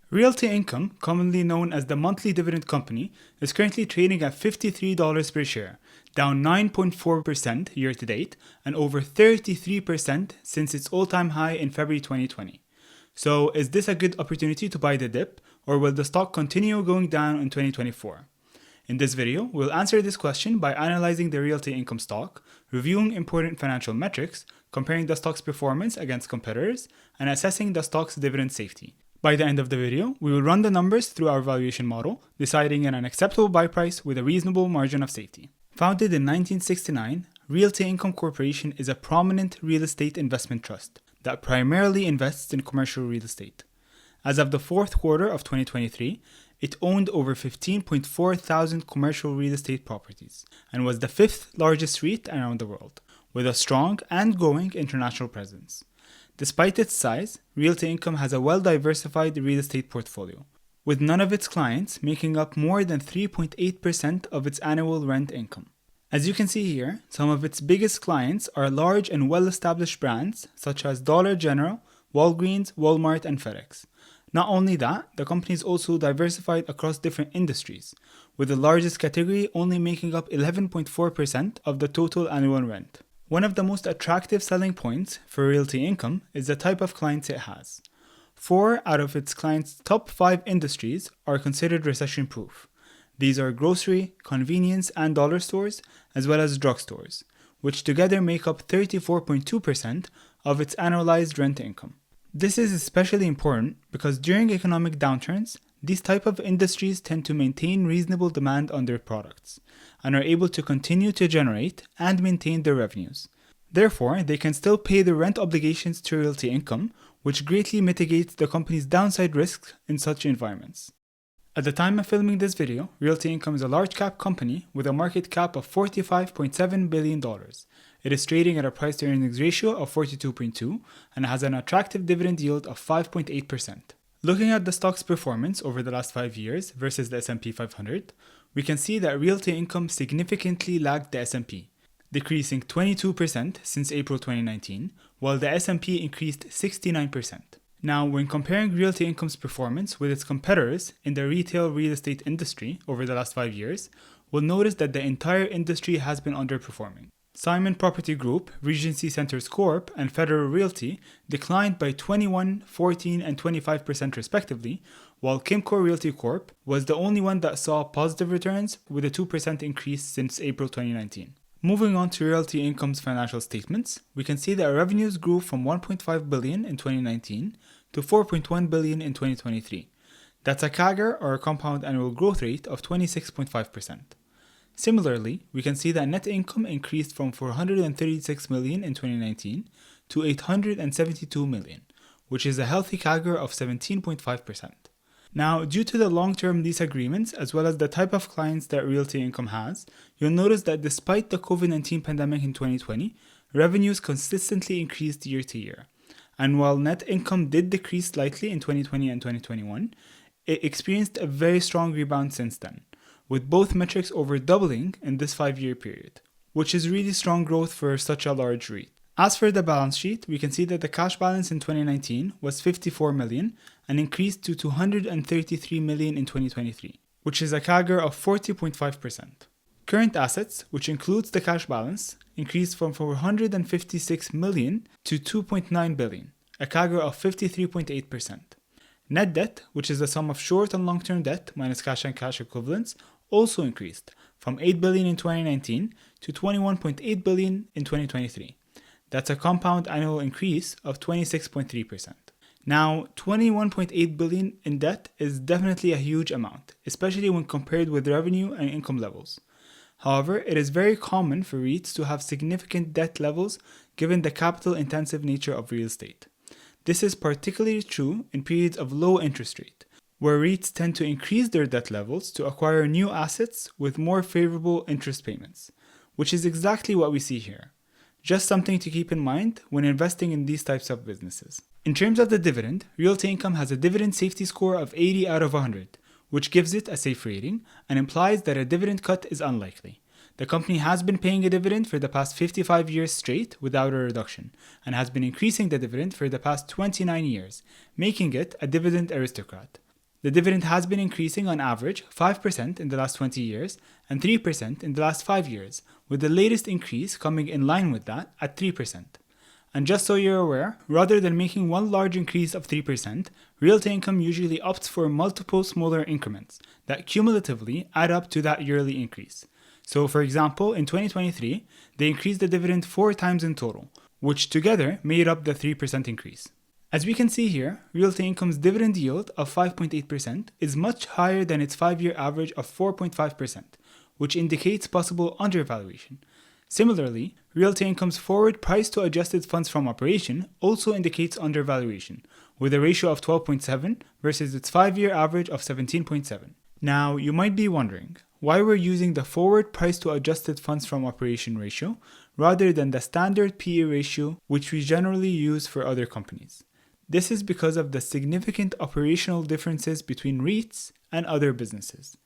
Realty Income, commonly known as the monthly dividend company, is currently trading at $53 per share, down 9.4% year to date and over 33% since its all-time high in February 2020. So, is this a good opportunity to buy the dip, or will the stock continue going down in 2024? In this video, we'll answer this question by analyzing the Realty Income stock, reviewing important financial metrics, comparing the stock's performance against competitors, and assessing the stock's dividend safety. By the end of the video, we will run the numbers through our valuation model, deciding on an acceptable buy price with a reasonable margin of safety. Founded in 1969, Realty Income Corporation is a prominent real estate investment trust that primarily invests in commercial real estate. As of the fourth quarter of 2023, it owned over 15.4 thousand commercial real estate properties and was the fifth largest REIT around the world, with a strong and growing international presence. Despite its size, Realty Income has a well-diversified real estate portfolio, with none of its clients making up more than 3.8% of its annual rent income. As you can see here, some of its biggest clients are large and well-established brands such as Dollar General, Walgreens, Walmart, and FedEx. Not only that, the company is also diversified across different industries, with the largest category only making up 11.4% of the total annual rent. One of the most attractive selling points for Realty Income is the type of clients it has. 4 out of its clients' top 5 industries are considered recession-proof. These are grocery, convenience, and dollar stores, as well as drugstores, which together make up 34.2% of its annualized rent income. This is especially important because during economic downturns, these type of industries tend to maintain reasonable demand on their products and are able to continue to generate and maintain their revenues. Therefore, they can still pay their rent obligations to Realty Income, which greatly mitigates the company's downside risks in such environments. At the time of filming this video, Realty Income is a large cap company with a market cap of $45.7 billion. It is trading at a price to earnings ratio of 42.2 and has an attractive dividend yield of 5.8%. Looking at the stock's performance over the last 5 years versus the S&P 500, we can see that Realty Income significantly lagged the S&P, decreasing 22% since April 2019, while the S&P increased 69%. Now, when comparing Realty Income's performance with its competitors in the retail real estate industry over the last 5 years, we'll notice that the entire industry has been underperforming. Simon Property Group, Regency Centers Corp., and Federal Realty declined by 21%, 14%, and 25% respectively, while Kimco Realty Corp. was the only one that saw positive returns with a 2% increase since April 2019. Moving on to Realty Income's financial statements, we can see that revenues grew from $1.5 billion in 2019 to $4.1 billion in 2023. That's a CAGR, or a compound annual growth rate, of 26.5%. Similarly, we can see that net income increased from $436 million in 2019 to $872 million, which is a healthy CAGR of 17.5%. Now, due to the long-term lease agreements as well as the type of clients that Realty Income has, you'll notice that despite the COVID-19 pandemic in 2020, revenues consistently increased year to year. And while net income did decrease slightly in 2020 and 2021, it experienced a very strong rebound since then, with both metrics over doubling in this 5-year period, which is really strong growth for such a large REIT. As for the balance sheet, we can see that the cash balance in 2019 was $54 million and increased to $233 million in 2023, which is a CAGR of 40.5%. Current assets, which includes the cash balance, increased from $456 million to $2.9 billion, a CAGR of 53.8%. Net debt, which is the sum of short and long-term debt minus cash and cash equivalents, also increased from $8 billion in 2019 to $21.8 billion in 2023. That's a compound annual increase of 26.3%. Now, $21.8 billion in debt is definitely a huge amount, especially when compared with revenue and income levels. However, it is very common for REITs to have significant debt levels given the capital-intensive nature of real estate. This is particularly true in periods of low interest rate, where REITs tend to increase their debt levels to acquire new assets with more favorable interest payments, which is exactly what we see here. Just something to keep in mind when investing in these types of businesses. In terms of the dividend, Realty Income has a dividend safety score of 80 out of 100, which gives it a safe rating and implies that a dividend cut is unlikely. The company has been paying a dividend for the past 55 years straight without a reduction, and has been increasing the dividend for the past 29 years, making it a dividend aristocrat. The dividend has been increasing on average 5% in the last 20 years and 3% in the last 5 years, with the latest increase coming in line with that at 3%. And just so you're aware, rather than making one large increase of 3%, Realty Income usually opts for multiple smaller increments that cumulatively add up to that yearly increase. So for example, in 2023, they increased the dividend 4 times in total, which together made up the 3% increase. As we can see here, Realty Income's dividend yield of 5.8% is much higher than its 5-year average of 4.5%, which indicates possible undervaluation. Similarly, Realty Income's forward price to adjusted funds from operation also indicates undervaluation, with a ratio of 12.7 versus its 5-year average of 17.7. Now, you might be wondering why we're using the forward price to adjusted funds from operation ratio rather than the standard PE ratio, which we generally use for other companies. This is because of the significant operational differences between REITs and other businesses.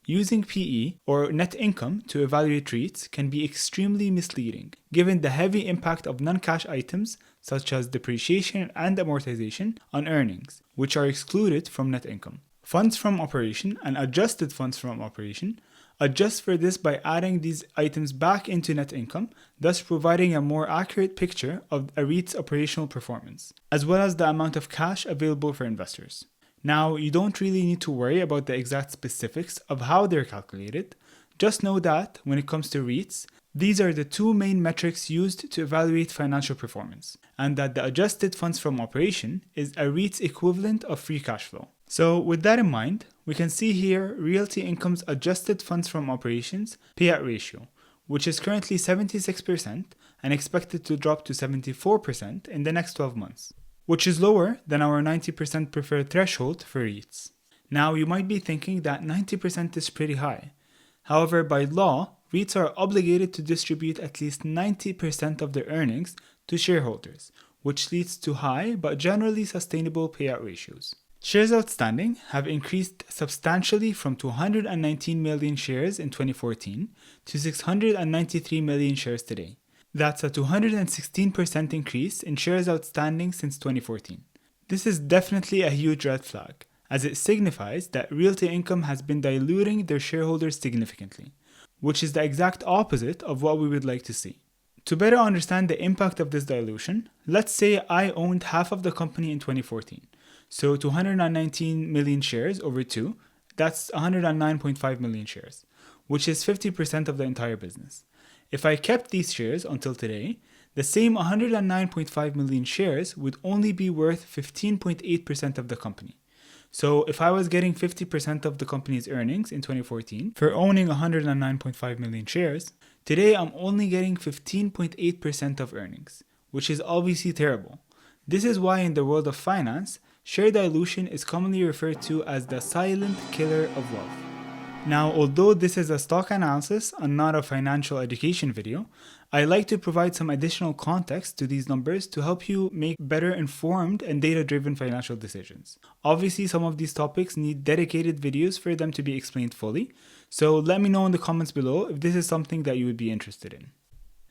Using PE, or net income, to evaluate REITs can be extremely misleading, given the heavy impact of non-cash items such as depreciation and amortization on earnings, which are excluded from net income. Funds from operation and adjusted funds from operation adjust for this by adding these items back into net income, thus providing a more accurate picture of a REIT's operational performance, as well as the amount of cash available for investors. Now, you don't really need to worry about the exact specifics of how they're calculated. Just know that when it comes to REITs, these are the 2 main metrics used to evaluate financial performance, and that the adjusted funds from operation is a REIT's equivalent of free cash flow. So with that in mind, we can see here Realty Income's adjusted funds from operations payout ratio, which is currently 76% and expected to drop to 74% in the next 12 months, which is lower than our 90% preferred threshold for REITs. Now, you might be thinking that 90% is pretty high. However, by law, REITs are obligated to distribute at least 90% of their earnings to shareholders, which leads to high but generally sustainable payout ratios. Shares outstanding have increased substantially from 219 million shares in 2014 to 693 million shares today. That's a 216% increase in shares outstanding since 2014. This is definitely a huge red flag, as it signifies that Realty Income has been diluting their shareholders significantly, which is the exact opposite of what we would like to see. To better understand the impact of this dilution, let's say I owned half of the company in 2014. So 219 million shares over 2, that's 109.5 million shares, which is 50% of the entire business. If I kept these shares until today, the same 109.5 million shares would only be worth 15.8% of the company. So if I was getting 50% of the company's earnings in 2014 for owning 109.5 million shares, today I'm only getting 15.8% of earnings, which is obviously terrible. This is why in the world of finance, share dilution is commonly referred to as the silent killer of wealth. Now, although this is a stock analysis and not a financial education video, I like to provide some additional context to these numbers to help you make better informed and data-driven financial decisions. Obviously, some of these topics need dedicated videos for them to be explained fully, so let me know in the comments below if this is something that you would be interested in.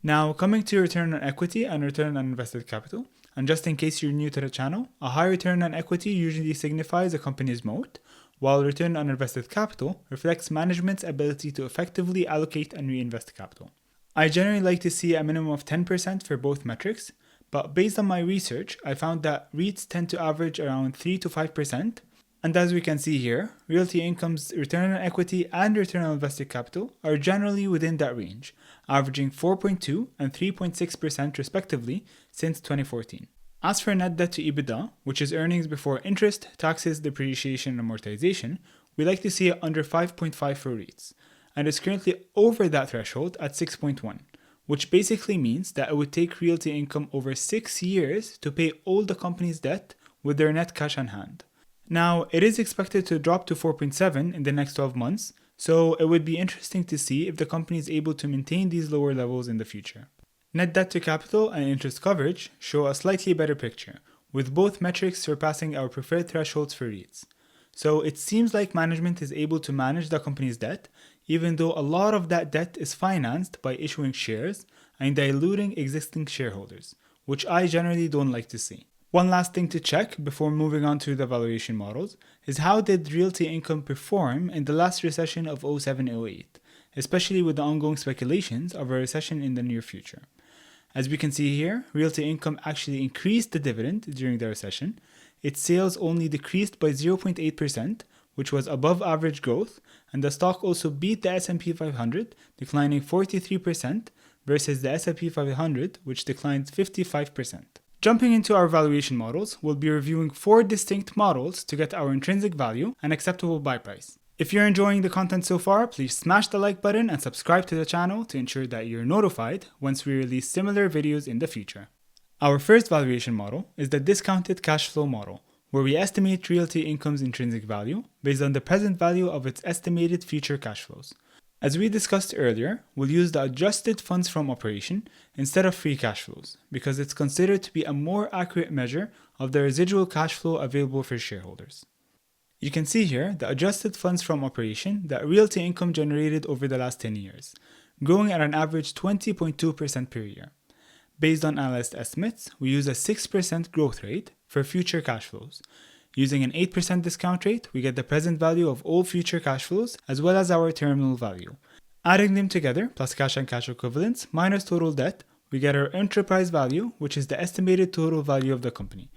Now, coming to return on equity and return on invested capital, and just in case you're new to the channel, a high return on equity usually signifies a company's moat, while return on invested capital reflects management's ability to effectively allocate and reinvest capital. I generally like to see a minimum of 10% for both metrics, but based on my research, I found that REITs tend to average around 3 to 5%, and as we can see here, Realty Income's return on equity and return on invested capital are generally within that range, averaging 4.2 and 3.6% respectively since 2014. As for net debt to EBITDA, which is earnings before interest, taxes, depreciation, and amortization, we like to see it under 5.5 for REITs, and is currently over that threshold at 6.1, which basically means that it would take Realty Income over 6 years to pay all the company's debt with their net cash on hand. Now, it is expected to drop to 4.7 in the next 12 months, so it would be interesting to see if the company is able to maintain these lower levels in the future. Net debt to capital and interest coverage show a slightly better picture, with both metrics surpassing our preferred thresholds for REITs. So it seems like management is able to manage the company's debt, even though a lot of that debt is financed by issuing shares and diluting existing shareholders, which I generally don't like to see. One last thing to check before moving on to the valuation models is how did Realty Income perform in the last recession of 07-08, especially with the ongoing speculations of a recession in the near future. As we can see here, Realty Income actually increased the dividend during the recession. Its sales only decreased by 0.8%, which was above average growth, and the stock also beat the S&P 500, declining 43%, versus the S&P 500, which declined 55%. Jumping into our valuation models, we'll be reviewing 4 distinct models to get our intrinsic value and acceptable buy price. If you're enjoying the content so far, please smash the like button and subscribe to the channel to ensure that you're notified once we release similar videos in the future. Our first valuation model is the discounted cash flow model, where we estimate Realty Income's intrinsic value based on the present value of its estimated future cash flows. As we discussed earlier, we'll use the adjusted funds from operation instead of free cash flows because it's considered to be a more accurate measure of the residual cash flow available for shareholders. You can see here the adjusted funds from operation that Realty Income generated over the last 10 years, growing at an average 20.2% per year. Based on analyst estimates, we use a 6% growth rate for future cash flows. Using an 8% discount rate, we get the present value of all future cash flows as well as our terminal value. Adding them together, plus cash and cash equivalents, minus total debt, we get our enterprise value, which is the estimated total value of the company.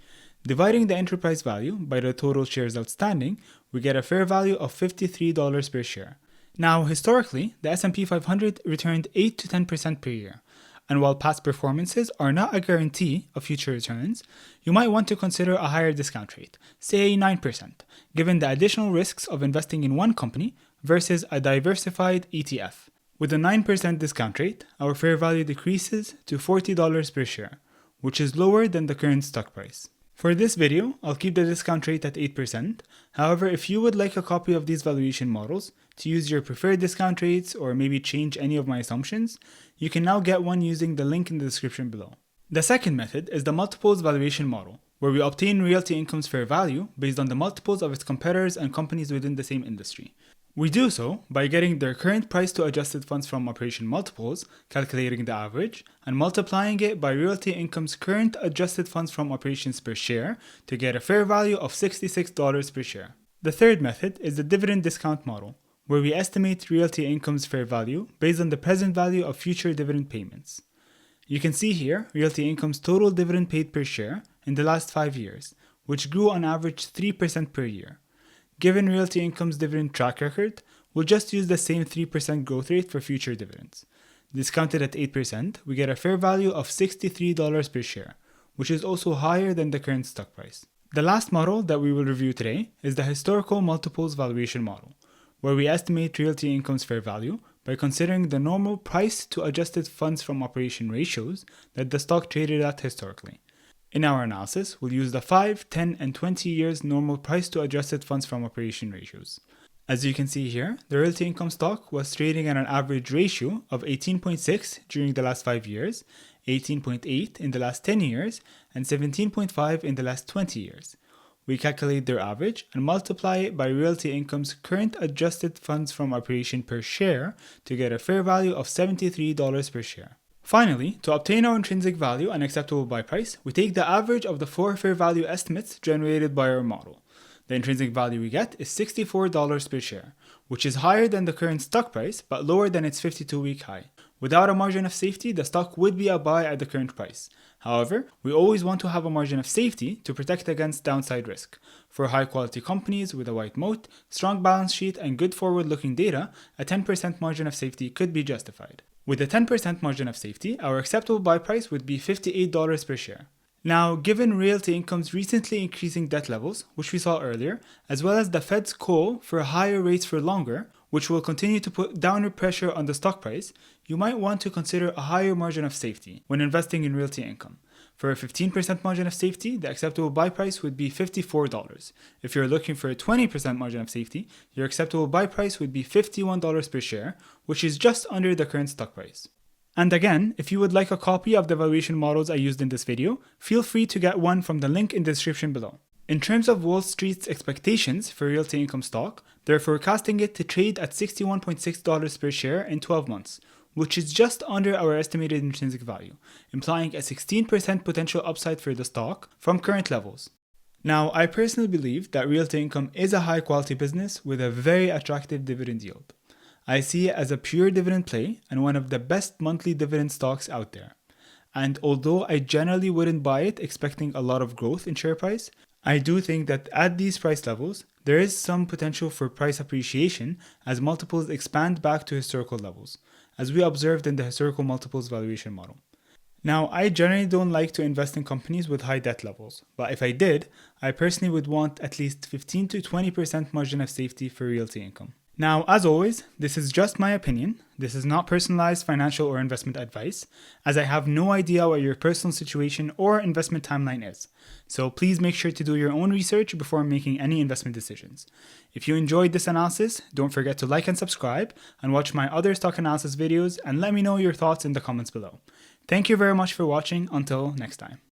Dividing the enterprise value by the total shares outstanding, we get a fair value of $53 per share. Now, historically, the S&P 500 returned 8 to 10% per year. And while past performances are not a guarantee of future returns, you might want to consider a higher discount rate, say 9%, given the additional risks of investing in one company versus a diversified ETF. With a 9% discount rate, our fair value decreases to $40 per share, which is lower than the current stock price. For this video, I'll keep the discount rate at 8%. However, if you would like a copy of these valuation models to use your preferred discount rates or maybe change any of my assumptions, you can now get one using the link in the description below. The second method is the multiples valuation model, where we obtain Realty Income's fair value based on the multiples of its competitors and companies within the same industry. We do so by getting their current price to adjusted funds from operation multiples, calculating the average, and multiplying it by Realty Income's current adjusted funds from operations per share to get a fair value of $66 per share. The third method is the dividend discount model, where we estimate Realty Income's fair value based on the present value of future dividend payments. You can see here Realty Income's total dividend paid per share in the last 5 years, which grew on average 3% per year. Given Realty Income's dividend track record, we'll just use the same 3% growth rate for future dividends. Discounted at 8%, we get a fair value of $63 per share, which is also higher than the current stock price. The last model that we will review today is the historical multiples valuation model, where we estimate Realty Income's fair value by considering the normal price to adjusted funds from operation ratios that the stock traded at historically. In our analysis, we'll use the 5, 10, and 20 years normal price to adjusted funds from operation ratios. As you can see here, the Realty Income stock was trading at an average ratio of 18.6 during the last 5 years, 18.8 in the last 10 years, and 17.5 in the last 20 years. We calculate their average and multiply it by Realty Income's current adjusted funds from operation per share to get a fair value of $73 per share. Finally, to obtain our intrinsic value and acceptable buy price, we take the average of the 4 fair value estimates generated by our model. The intrinsic value we get is $64 per share, which is higher than the current stock price but lower than its 52-week high. Without a margin of safety, the stock would be a buy at the current price. However, we always want to have a margin of safety to protect against downside risk. For high-quality companies with a wide moat, strong balance sheet, and good forward-looking data, a 10% margin of safety could be justified. With a 10% margin of safety, our acceptable buy price would be $58 per share. Now, given Realty Income's recently increasing debt levels, which we saw earlier, as well as the Fed's call for higher rates for longer, which will continue to put downward pressure on the stock price, you might want to consider a higher margin of safety when investing in Realty Income. For a 15% margin of safety, the acceptable buy price would be $54. If you're looking for a 20% margin of safety, your acceptable buy price would be $51 per share, which is just under the current stock price. And again, if you would like a copy of the valuation models I used in this video, feel free to get one from the link in the description below. In terms of Wall Street's expectations for Realty Income stock, they're forecasting it to trade at $61.6 per share in 12 months, which is just under our estimated intrinsic value, implying a 16% potential upside for the stock from current levels. Now, I personally believe that Realty Income is a high quality business with a very attractive dividend yield. I see it as a pure dividend play and one of the best monthly dividend stocks out there. And although I generally wouldn't buy it expecting a lot of growth in share price, I do think that at these price levels, there is some potential for price appreciation as multiples expand back to historical levels, as we observed in the historical multiples valuation model. Now, I generally don't like to invest in companies with high debt levels, but if I did, I personally would want at least 15 to 20% margin of safety for Realty Income. Now, as always, this is just my opinion. This is not personalized financial or investment advice, as I have no idea what your personal situation or investment timeline is. So please make sure to do your own research before making any investment decisions. If you enjoyed this analysis, don't forget to like and subscribe and watch my other stock analysis videos and let me know your thoughts in the comments below. Thank you very much for watching. Until next time.